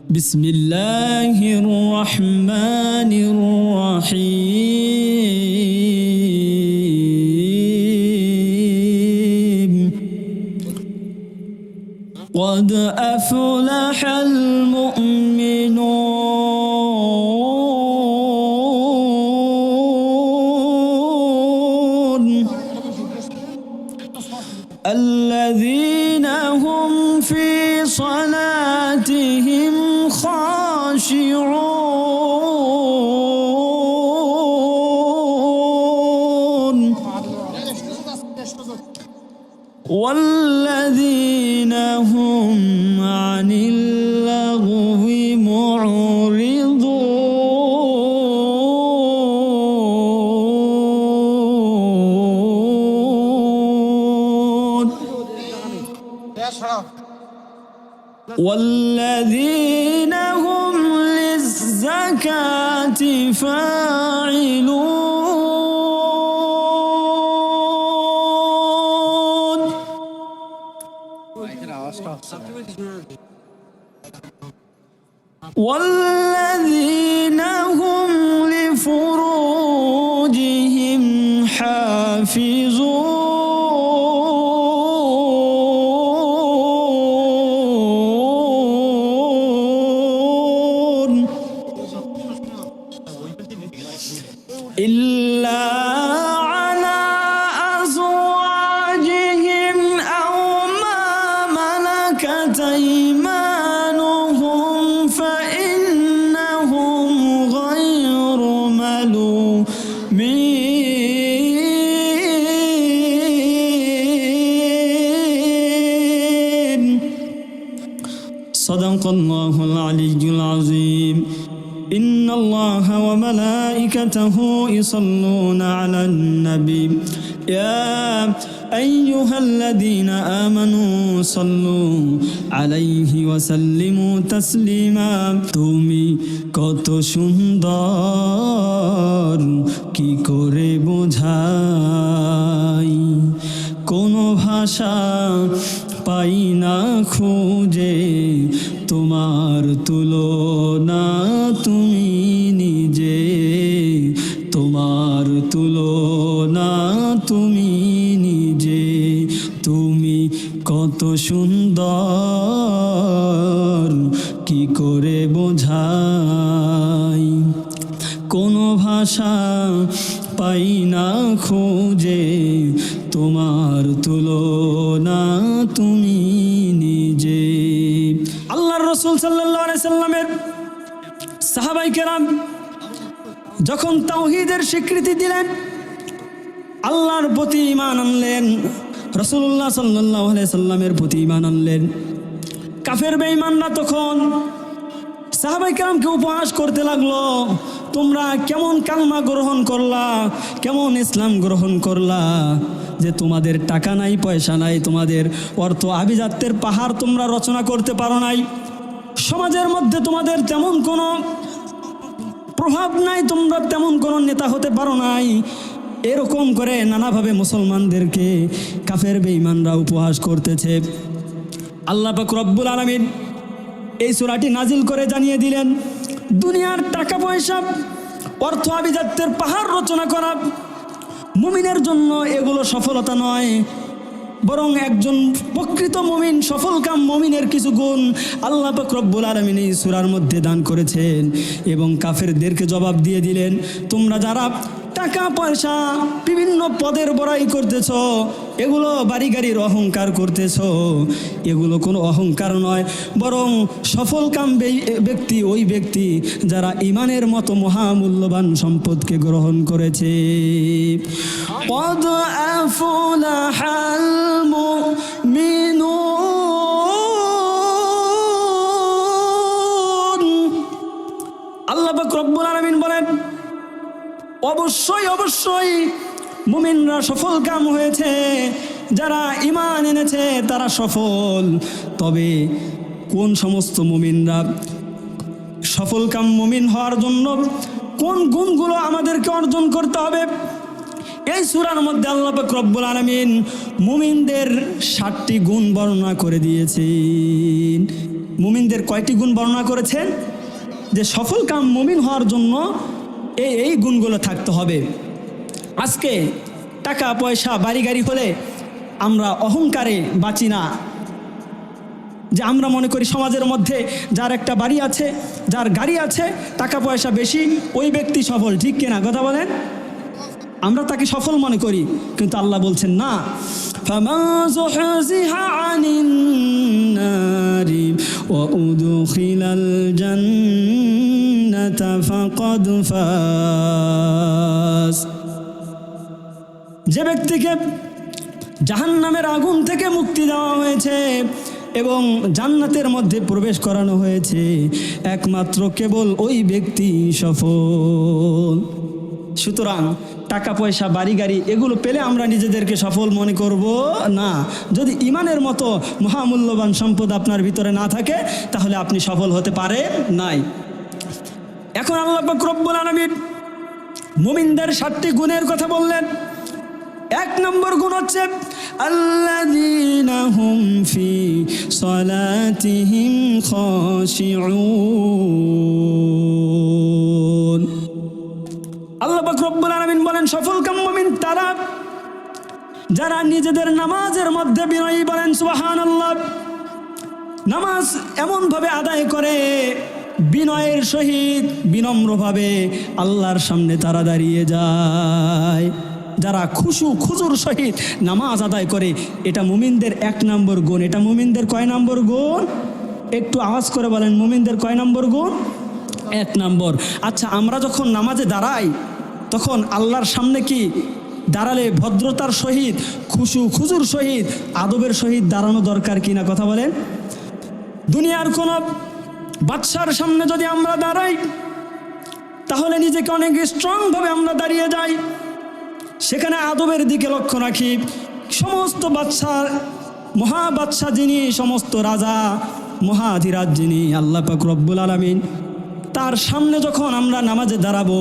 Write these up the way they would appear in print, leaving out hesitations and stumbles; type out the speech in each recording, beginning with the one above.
بسم الله الرحمن الرحيم قد أفلح المؤمنون الذين هم في صلاتهم خاشعون والذين هم عن اللغو معرضون والذين هم للزكاة فاعلون والذين هم لفروجهم حافظون إلا على أزواجهم أو ما ملكت أيمانهم فإنهم غير ملومين صدق الله العلي العظيم إن الله وملائكته يصلون على النبي يا أيها الذين آمنوا صلوا عليه وسلموا تسليما তুমি কত সুন্দর কি করে বোঝাই কোনো ভাষা পাই না খুঁজে তোমার তুলনা তুমি নিজে তোমার তুলনা তুমি নিজে তুমি কত সুন্দর কি করে বোঝাই কোনো ভাষা পাই না খুঁজে তোমার তুলনা তুমি নিজে আল্লাহর রাসূল সাল্লাল্লাহু আলাইহি সাল্লামের সাহাবায়ে কেরাম যখন তাওহীদের স্বীকৃতি দিলেন আল্লাহর প্রতি ঈমান আনলেন রাসূলুল্লাহ সাল্লাল্লাহু আলাইহি সাল্লামের প্রতি ঈমান আনলেন কাফের বেঈমানরা তখন সাহাবায়ে কেরামকে উপহাস করতে লাগলো তোমরা কেমন কালমা গ্রহণ করলা কেমন ইসলাম গ্রহণ করলা যে তোমাদের টাকা নাই পয়সা নাই তোমাদের অর্থ আভিজাত্যের পাহাড় তোমরা রচনা করতে পারো নাই সমাজের মধ্যে তোমাদের তেমন কোনো প্রভাব নাই তোমরা তেমন কোনো নেতা হতে পারো নাই এরকম করে নানাভাবে মুসলমানদেরকে কাফের বেঈমানরা উপহাস করতেছে আল্লাহ পাক রব্বুল আলামিন এই সূরাটি নাজিল করে জানিয়ে দিলেন দুনিয়ার টাকা পয়সা অর্থ আভিজাত্যের পাহাড় রচনা করা মুমিনের জন্য এগুলো সফলতা নয় বরং একজন প্রকৃত মুমিন সফলকাম মুমিনের কিছু গুণ আল্লাহ পাক রব্বুল আলামিন এই সূরার মধ্যে দান করেছেন এবং কাফেরদেরকে জবাব দিয়ে দিলেন তোমরা যারা টাকা পয়সা বিভিন্ন পদের বড়াই করতেছ এগুলো বাড়ি গাড়ির অহংকার করতেছ এগুলো কোনো অহংকার নয় বরং সফলকাম ব্যক্তি ওই ব্যক্তি যারা ঈমানের মতো মহামূল্যবান সম্পদকে গ্রহণ করেছে قد أفلح المؤمنون আল্লাহ পাক রব্বুল আলামিন বলেন অবশ্যই অবশ্যই মুমিনরা সফল কাম হয়েছে যারা ঈমান এনেছে তারা সফল তবে কোন সমস্ত মুমিনরা সফল কাম মুমিন হওয়ার জন্য কোন গুণগুলো আমাদেরকে অর্জন করতে হবে এই সূরার মধ্যে আল্লাহ পাক রব্বুল আলামিন মুমিনদের 7টি গুণ বর্ণনা করে দিয়েছেন মুমিনদের কয়টি গুণ বর্ণনা করেছেন? যে সফল কাম মুমিন হওয়ার জন্য এই গুণগুলো থাকতে হবে। আজকে টাকা পয়সা বাড়ি গাড়ি হলে আমরা অহংকারে বাঁচি না, যে আমরা মনে করি সমাজের মধ্যে যার একটা বাড়ি আছে, যার গাড়ি আছে, টাকা পয়সা বেশি, ওই ব্যক্তি সফল। ঠিক কিনা কথা বলেন? আমরা তাকে সফল মনে করি, কিন্তু আল্লাহ বলছেন না, فَمَنْ زُحْزِحَ عَنِ النَّارِ وَأُدْخِلَ الْجَنَّةَ فَقَدْ فَازَ। যে ব্যক্তিকে জাহান্নামের আগুন থেকে মুক্তি দেওয়া হয়েছে এবং জান্নাতের মধ্যে প্রবেশ করানো হয়েছে, একমাত্র কেবল ওই ব্যক্তি সফল। সুতরাং টাকা পয়সা বাড়ি গাড়ি এগুলো পেলে আমরা নিজেদেরকে সফল মনে করব না। যদি ইমানের মতো মহামূল্যবান সম্পদ আপনার ভিতরে না থাকে, তাহলে আপনি সফল হতে পারেন নাই। এখন আল্লাহ পাক রব্বুল আলামিন মুমিনদের 7টি গুণের কথা বললেন। 1 নম্বর গুণ হচ্ছে আল্লাযীনা হুম ফি সালাতিহিম খাশিউন। আল্লাহ পাক রব্বুল আলামিন বলেন সফলকাম মুমিন তারা যারা নিজেদের নামাজের মধ্যে বিনয়ী, বলেন সুবহানাল্লাহ। নামাজ এমনভাবে আদায় করে বিনয়ের সহিত, বিনম্রভাবে আল্লাহর সামনে তারা দাঁড়িয়ে যায়। যারা খুজুর সহিত নামাজ আদায় করে, এটা মুমিনদের 1 নম্বর গুণ। এটা মুমিনদের কয় নম্বর গুণ? একটু আওয়াজ করে বলেন, মুমিনদের কয় নম্বর গুণ? 1 নম্বর। আচ্ছা, আমরা যখন নামাজে দাঁড়াই তখন আল্লাহর সামনে কি দাঁড়ালে ভদ্রতার সহিত, খুজুর সহিত, আদবের সহিত দাঁড়ানো দরকার কিনা কথা বলেন? দুনিয়ার কোনো বাদশার সামনে যদি আমরা দাঁড়াই, তাহলে নিজেকে অনেক স্ট্রংভাবে আমরা দাঁড়িয়ে যাই, সেখানে আদবের দিকে লক্ষ্য রাখি। সমস্ত বাদশার মহাবাদশা যিনি, সমস্ত রাজা মহাধিরাজ যিনি আল্লাহ পাক রব্বুল আলামিন, তার সামনে যখন আমরা নামাজে দাঁড়াবো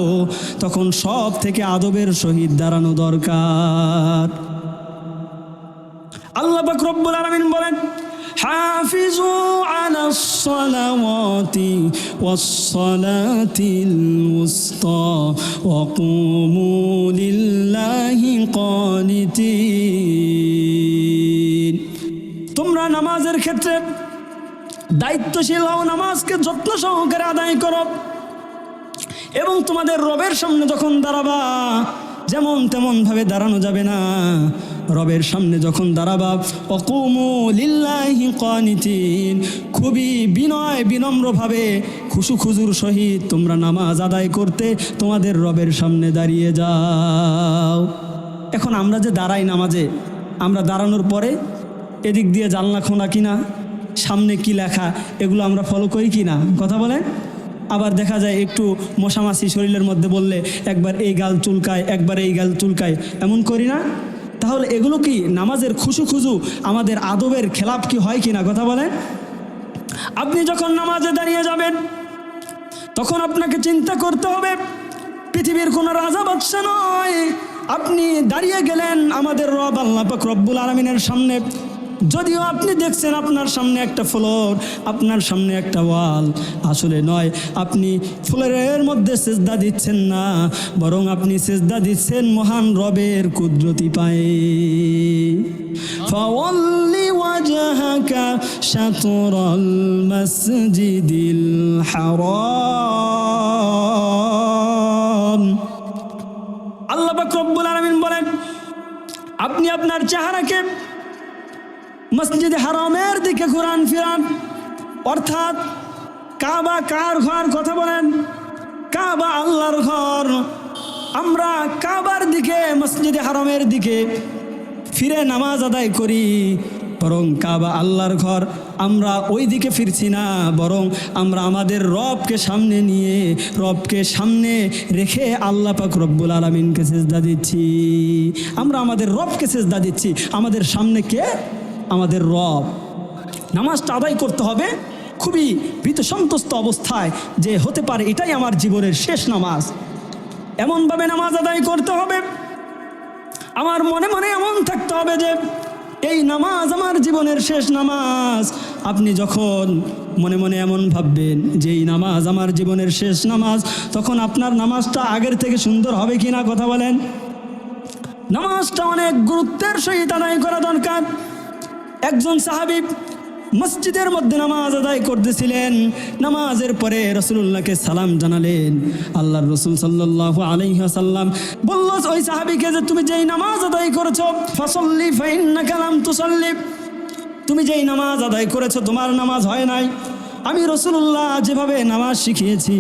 তখন সব থেকে আদবের সহিত দাঁড়ানো দরকার। আল্লাহ পাক রব্বুল আলামিন বলেন হাফিজু আলাস সালাওয়াতি ওয়াস সালাতিল উসতা ওয়া কুমু লিল্লাহি কানিতিন। তোমরা নামাজের ক্ষেত্রে দায়িত্বশীল হও, নামাজকে যত্ন সহকারে আদায় করো এবং তোমাদের রবের সামনে যখন দাঁড়াবা যেমন তেমন ভাবে দাঁড়ানো যাবে না। রবের সামনে যখন দাঁড়াবা ওয়াকুমু লিল্লাহি কানিতিন, খুবই বিনয় বিনম্রভাবে খুজুর সহিত তোমরা নামাজ আদায় করতে তোমাদের রবের সামনে দাঁড়িয়ে যাও। এখন আমরা যে দাঁড়াই নামাজে, আমরা দাঁড়ানোর পরে এদিক দিয়ে জানলা খোলা কিনা, সামনে কি লেখা, এগুলো আমরা ফলো করি কি না কথা বলেন? আবার দেখা যায় একটু মশামাছি শরীরের মধ্যে বললে একবার এই গাল চুলকায়, একবার এই গাল চুলকায়, এমন করি না? তাহলে এগুলো কি নামাজের খুজু আমাদের আদবের খেলাপ কি হয় কি না কথা বলেন? আপনি যখন নামাজে দাঁড়িয়ে যাবেন তখন আপনাকে চিন্তা করতে হবে, পৃথিবীর কোনো রাজা বাদশা নয়, আপনি দাঁড়িয়ে গেলেন আমাদের রব আল্লাহ পাক রব্বুল আলামিনের সামনে। যদিও আপনি দেখছেন আপনার সামনে একটা ফ্লোর, আপনার সামনে একটা ওয়াল, আসলে নয়, আপনি ফ্লোরের মধ্যে সিজদা দিচ্ছেন না, বরং আপনি সিজদা দিচ্ছেন মহান রবের কুদরতি পায়ে। ফাওয়াল্লি ওয়াজহাকা শাতরাল মাসজিদিল হারাম। আল্লাহ পাক রব্বুল আলামিন বলেন আপনি আপনার চেহারাকে মসজিদে হারামের দিকে ঘুরান ফিরান, অর্থাৎ কাবা কার ঘর কথা বলেন? কাবা আল্লাহর ঘর। আমরা কাবার দিকে, মসজিদে হারামের দিকে ফিরে নামাজ আদায় করি, বরং কাবা আল্লাহর ঘর, আমরা ওই দিকে ফিরছি না, বরং আমরা আমাদের রবকে সামনে নিয়ে, রবকে সামনে রেখে আল্লাহ পাক রব্বুল আলামিনকে সিজদা দিচ্ছি। আমরা আমাদের রবকে সিজদা দিচ্ছি। আমাদের সামনে কে? আমাদের রব। নামাজটা আদায় করতে হবে খুবই ভীত সন্তুষ্ট অবস্থায়, যে হতে পারে এটাই আমার জীবনের শেষ নামাজ। এমনভাবে নামাজ আদায় করতে হবে, আমার মনে মনে এমন থাকতে হবে যে এই নামাজ আমার জীবনের শেষ নামাজ। আপনি যখন মনে মনে এমন ভাববেন যে এই নামাজ আমার জীবনের শেষ নামাজ, তখন আপনার নামাজটা আগের থেকে সুন্দর হবে কিনা কথা বলেন? নামাজটা অনেক গুরুত্বের সহিত আদায় করা দরকার। একজন সাহাবী মসজিদের মধ্যে নামাজ আদায় করতেছিলেন, নামাজের পরে রাসূলুল্লাহকে সালাম জানালেন। আল্লাহর রাসূল সাল্লাল্লাহু আলাইহি ওয়াসাল্লাম বলল ওই সাহাবীকে যে তুমি যেই নামাজ আদায় করেছো, ফাসাল্লি ফাইন্নাকা লাম তুসাল্লি, তুমি যেই নামাজ আদায় করেছো তোমার নামাজ হয় নাই। আমি রাসূলুল্লাহ যেভাবে নামাজ শিখিয়েছি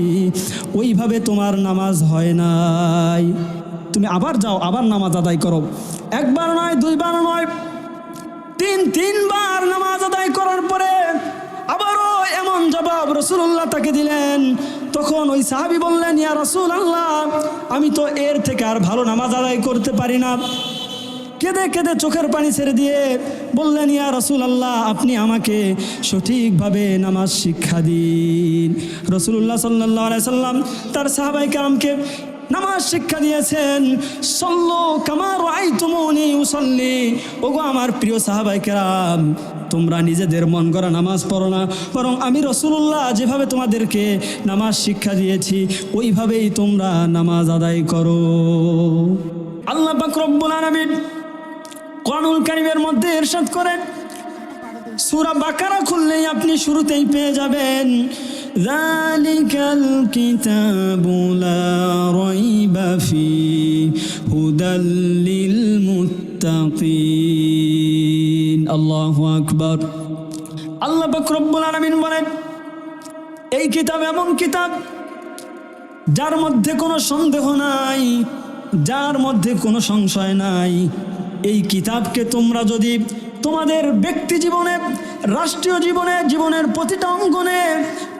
ওইভাবে তোমার নামাজ হয় নাই, তুমি আবার যাও, আবার নামাজ আদায় করো। একবার নয়, দুইবার নয়, তিনবার নামাজ আদায় করার পরে আবারও এমন জবাব রাসূলুল্লাহ তাকে দিলেন। তখন ওই সাহাবী বললেন, ইয়া রাসূলুল্লাহ, আমি তো এর থেকে আর ভালো নামাজ আদায় করতে পারি না। কেঁদে কেঁদে চোখের পানি ছেড়ে দিয়ে বললেন, ইয়া রাসূলুল্লাহ, আপনি আমাকে সঠিকভাবে নামাজ শিক্ষা দিন। রাসূলুল্লাহ সাল্লাল্লাহু আলাইহি সাল্লাম তার সাহাবায়ে কেরামকে নামাজ শিক্ষা দিয়েছেন। সল্লু কামা রাআইতুমুনি উসাল্লি। ওগো আমার প্রিয় সাহাবায়ে কেরাম, তোমরা নিজেদের মন গড়া নামাজ পড়ো না, বরং আমি রাসূলুল্লাহ যেভাবে তোমাদেরকে নামাজ শিক্ষা দিয়েছি ওইভাবেই তোমরা নামাজ আদায় করো। আল্লাহ পাক রব্বুল আলামিন কোরআনুল কারীমের মধ্যে ইরশাদ করেন, সূরা বাকারা খুললেই আপনি শুরুতেই পেয়ে যাবেন, যালিকাল কিতাবু লা রাইবা ফীহি হুদাল লিল মুত্তাকিন। আল্লাহু আকবার। আল্লাহ পাক রব্বুল আলামিন বলেন, এই কিতাব এমন কিতাব যার মধ্যে কোনো সন্দেহ নাই, যার মধ্যে কোনো সংশয় নাই। এই কিতাবকে তোমরা যদি তোমাদের ব্যক্তি জীবনে, রাষ্ট্রীয় জীবনে, জীবনের প্রতিটা অঙ্গনে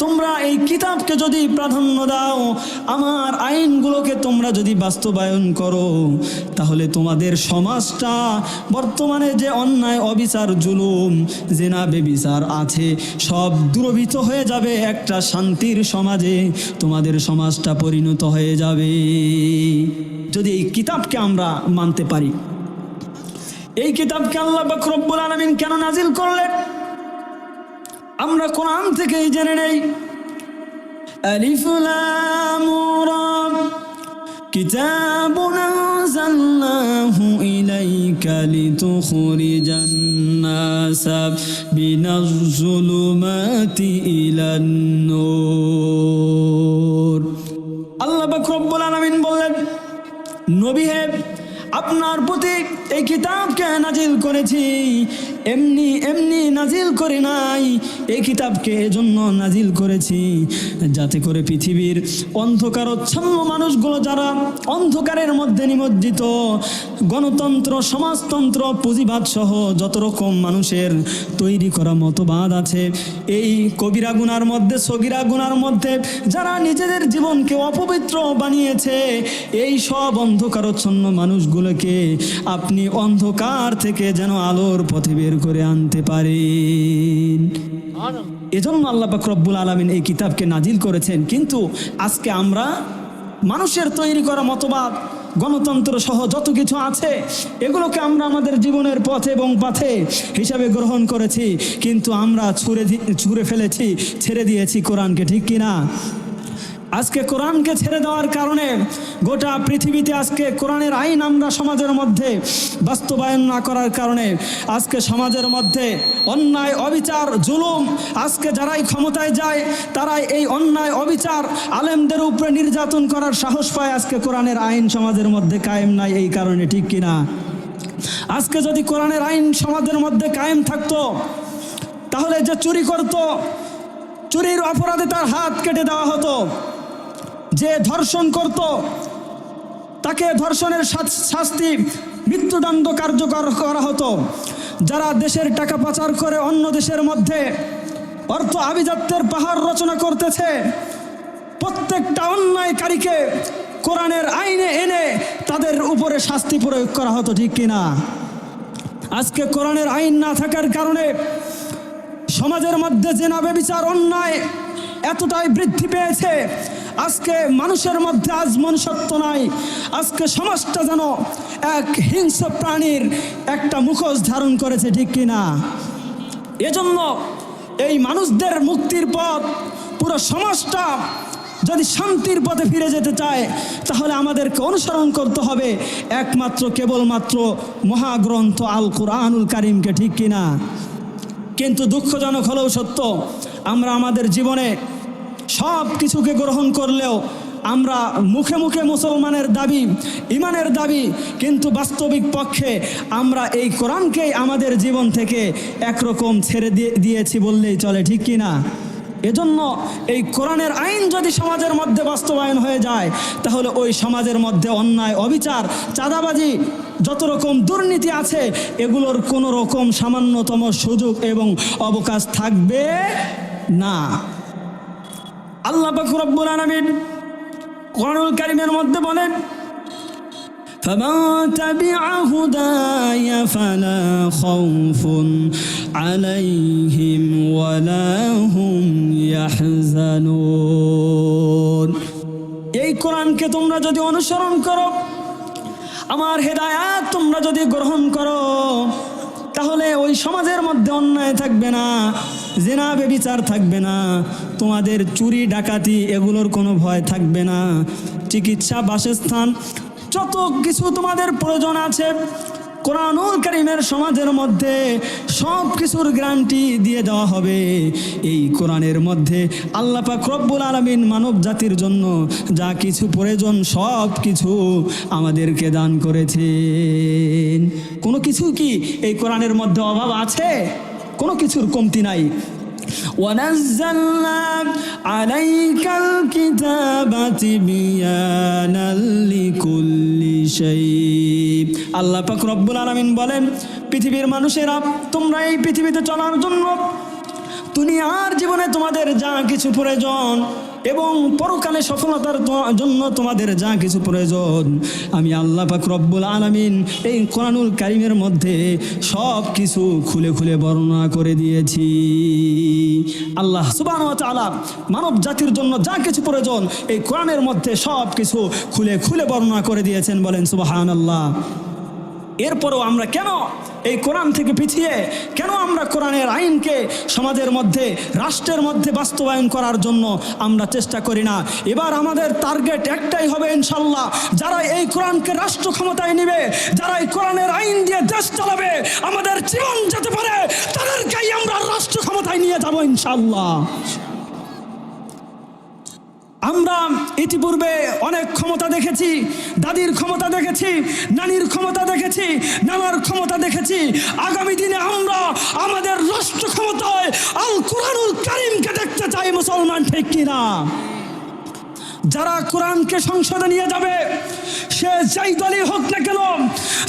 তোমরা এই কিতাবকে যদি প্রাধান্য দাও, আমার আইনগুলোকে তোমরা যদি বাস্তবায়ন করো, তাহলে তোমাদের সমাজটা বর্তমানে যে অন্যায়, অবিচার, জুলুম, জেনা, বেবিচার আছে সব দূরীভূত হয়ে যাবে। একটা শান্তির সমাজে তোমাদের সমাজটা পরিণত হয়ে যাবে যদি এই কিতাবকে আমরা মানতে পারি। এই কিতাবকে আল্লাহ পাক রব্বুল আলামিন কেন নাজিল করলেন আমরা কোরআন থেকেই জেনে নেই। আলিফ লাম রা কিতাবুন আনজালনাহু ইলাইকা লিতুখরিজান নাসা মিনাজ যুলুমাতি ইলান নূর। আল্লাহ পাক রব্বুল আলামিন বললেন, নবী হে, আপনার প্রতি এই কিতাবকে নাজিল করেছি, এমনি এমনি নাজিল করে নাই। এই কিতাবকে এজন্য নাজিল করেছি যাতে করে পৃথিবীর অন্ধকারচ্ছন্ন মানুষগুলো, যারা অন্ধকারের মধ্যে নিমজ্জিত, গণতন্ত্র, সমাজতন্ত্র, পুঁজিবাদ সহ যত রকম মানুষের তৈরি করা মতবাদ আছে, এই কবিরা গুনার মধ্যে, সগীরা গুনার মধ্যে যারা নিজেদের জীবনকে অপবিত্র বানিয়েছে, এই সব অন্ধকারচ্ছন্ন মানুষগুলোকে আপনি অন্ধকার থেকে যেন আলোর পথে বের করে আনতে পারেন। এজন্য আল্লাহ পাক রব্বুল আলামিন এই কিতাবকে নাজিল করেছেন। কিন্তু আজকে আমরা মানুষের তৈরি করা মতবাদ, গণতন্ত্র সহ যত কিছু আছে এগুলোকে আমরা আমাদের জীবনের পথে এবং পাথে হিসাবে গ্রহণ করেছি, কিন্তু আমরা ছুঁড়ে ফেলেছি, ছেড়ে দিয়েছি কোরআনকে, ঠিক কিনা? আজকে কোরআনকে ছেড়ে দেওয়ার কারণে গোটা পৃথিবীতে আজকে কোরআনের আইন আমরা সমাজের মধ্যে বাস্তবায়ন না করার কারণে আজকে সমাজের মধ্যে অন্যায়, অবিচার, জুলুম, আজকে যারাই ক্ষমতায় যায় তারাই এই অন্যায়, অবিচার, আলেমদের উপরে নির্যাতন করার সাহস পায়। আজকে কোরআনের আইন সমাজের মধ্যে কায়েম নাই এই কারণে, ঠিক কিনা? আজকে যদি কোরআনের আইন সমাজের মধ্যে কায়েম থাকতো, তাহলে যে চুরি করত, চুরির অপরাধে তার হাত কেটে দেওয়া হতো, যে ধর্ষণ করত তাকে ধর্ষণের শাস্তি, মৃত্যুদণ্ড কার্যকর করা হতো, যারা দেশের টাকা পাচার করে অন্য দেশের মধ্যে অর্থ আভিজাত্যের পাহাড় রচনা করতেছে, প্রত্যেকটা অন্যায়কারীকে কোরআনের আইনে এনে তাদের উপরে শাস্তি প্রয়োগ করা হতো, ঠিক কিনা? আজকে কোরআনের আইন না থাকার কারণে সমাজের মধ্যে জেনা, ব্যভিচার, অন্যায় এতটাই বৃদ্ধি পেয়েছে। আজকে মানুষের মধ্যে আজ মনুষ্যত্ব নাই। আজকে সমাজটা যেন এক হিংস্র প্রাণীর একটা মুখোশ ধারণ করেছে, ঠিক কিনা? এজন্য এই মানুষদের মুক্তির পথ, পুরো সমাজটা যদি শান্তির পথে ফিরে যেতে চায় তাহলে আমাদেরকে অনুসরণ করতে হবে একমাত্র কেবলমাত্র মহাগ্রন্থ আল কুরআনুল কারীমকে, ঠিক কিনা? কিন্তু দুঃখজনক হলেও সত্য, আমরা আমাদের জীবনে সব কিছুকে গ্রহণ করলেও আমরা মুখে মুখে মুসলমানের দাবি, ইমানের দাবি, কিন্তু বাস্তবিক পক্ষে আমরা এই কোরআনকেই আমাদের জীবন থেকে একরকম ছেড়ে দিয়েছি বললেই চলে, ঠিক কিনা? এজন্য এই কোরআনের আইন যদি সমাজের মধ্যে বাস্তবায়ন হয়ে যায় তাহলে ওই সমাজের মধ্যে অন্যায়, অবিচার, চাঁদাবাজি, যত রকম দুর্নীতি আছে এগুলোর কোনো রকম সামান্যতম সুযোগ এবং অবকাশ থাকবে না। আল্লাহ পাক রব্বুল আলামিন কোরআনুল কারীমের মধ্যে বলেন, فمن تبع هداي فلا خوف عليهم ولا هم يحزنون। এই কোরআনকে তোমরা যদি অনুসরণ করো, আমার হেদায়াত তোমরা যদি গ্রহণ করো, তাহলে ওই সমাজের মধ্যে অন্যায় থাকবে না, জিনা ব্যভিচার থাকবে না, তোমাদের চুরি ডাকাতি এগুলোর কোনো ভয় থাকবে না, চিকিৎসা, বাসস্থান, যত কিছু তোমাদের প্রয়োজন আছে কোরআনুল কারীমের সমাজের মধ্যে সব কিছুর গ্যারান্টি দিয়ে দেওয়া হবে। এই কোরআনের মধ্যে আল্লাহ পাক রব্বুল আলামিন মানব জাতির জন্য যা কিছু প্রয়োজন সব কিছু আমাদেরকে দান করেছেন। কোনো কিছু কি এই কোরআনের মধ্যে অভাব আছে? কোনো কিছুর কমতি নাই। وَنَزَّلْنَا عَلَيْكَ الْكِتَابَ تِبْيَانًا لِكُلِّ شَيْءٍ। আল্লাহ পাক রব্বুল আলামিন বলেন, পৃথিবীর মানুষেরা, তোমরা এই পৃথিবীতে চলার জন্য, দুনিয়ার জীবনে তোমাদের যা কিছু প্রয়োজন এবং পরকালে সফলতার জন্য তোমাদের যা কিছু প্রয়োজন, আমি আল্লাহ পাক রব্বুল আলামিন এই কোরআনুল কারীমের মধ্যে সব কিছু খুলে খুলে বর্ণনা করে দিয়েছি। আল্লাহ সুবহানাহু ওয়া তাআলা মানব জাতির জন্য যা কিছু প্রয়োজন এই কোরআনের মধ্যে সব কিছু খুলে খুলে বর্ণনা করে দিয়েছেন, বলেন সুবহানাল্লাহ। এরপরও আমরা কেন এই কোরআন থেকে পিছিয়ে, কেন আমরা কোরআনের আইনকে সমাজের মধ্যে, রাষ্ট্রের মধ্যে বাস্তবায়ন করার জন্য আমরা চেষ্টা করি না? এবার আমাদের টার্গেট একটাই হবে ইনশাল্লাহ, যারা এই কোরআনকে রাষ্ট্র ক্ষমতায় নেবে, যারা এই কোরআনের আইন দিয়ে দেশ চালাবে, আমাদের জীবন যেতে পারে, তাদেরকেই আমরা রাষ্ট্র ক্ষমতায় নিয়ে যাব ইনশাল্লাহ। আমরা ইতিপূর্বে অনেক ক্ষমতা দেখেছি, দাদির ক্ষমতা দেখেছি, নানির ক্ষমতা দেখেছি, নানার ক্ষমতা দেখেছি। আগামী দিনে আমরা আমাদের রাষ্ট্র ক্ষমতায় আল কুরআনুল কারীমকে দেখতে চাই, মুসলমান, ঠিক কিনা? যারা কোরআনকে সংসদে নিয়ে যাবে, সে যেই দলই হোক না কেন,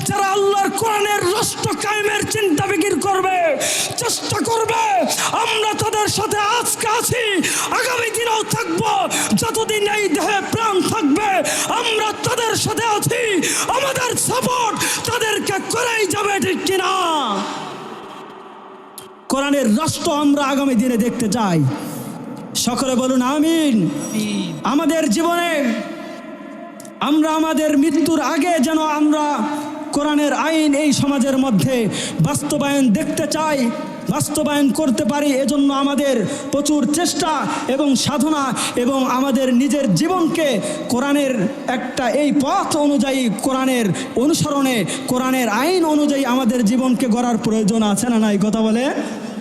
যারা আল্লাহর কোরআনের রাষ্ট্র কায়েমের চিন্তা বিকির করবে, চেষ্টা করবে, আমরা তাদের সাথে আজকে আছি, আগামী দিনেও থাকবো, যতদিন এই দেহে প্রাণ থাকবে আমরা তাদের সাথে আছি, আমাদের সাপোর্ট তাদেরকে করেই যাবে, ঠিক কিনা? কোরআনের রাষ্ট্র আমরা আগামী দিনে দেখতে চাই। সকলে বলুন আমিন। আমাদের জীবনে আমরা আমাদের মৃত্যুর আগে যেন আমরা কোরআনের আইন এই সমাজের মধ্যে বাস্তবায়ন দেখতে চাই, বাস্তবায়ন করতে পারি। এজন্য আমাদের প্রচুর চেষ্টা এবং সাধনা এবং আমাদের নিজের জীবনকে কোরআনের একটা এই পথ অনুযায়ী, কোরআনের অনুসরণে, কোরআনের আইন অনুযায়ী আমাদের জীবনকে গড়ার প্রয়োজন আছে না নাই? কথা বলে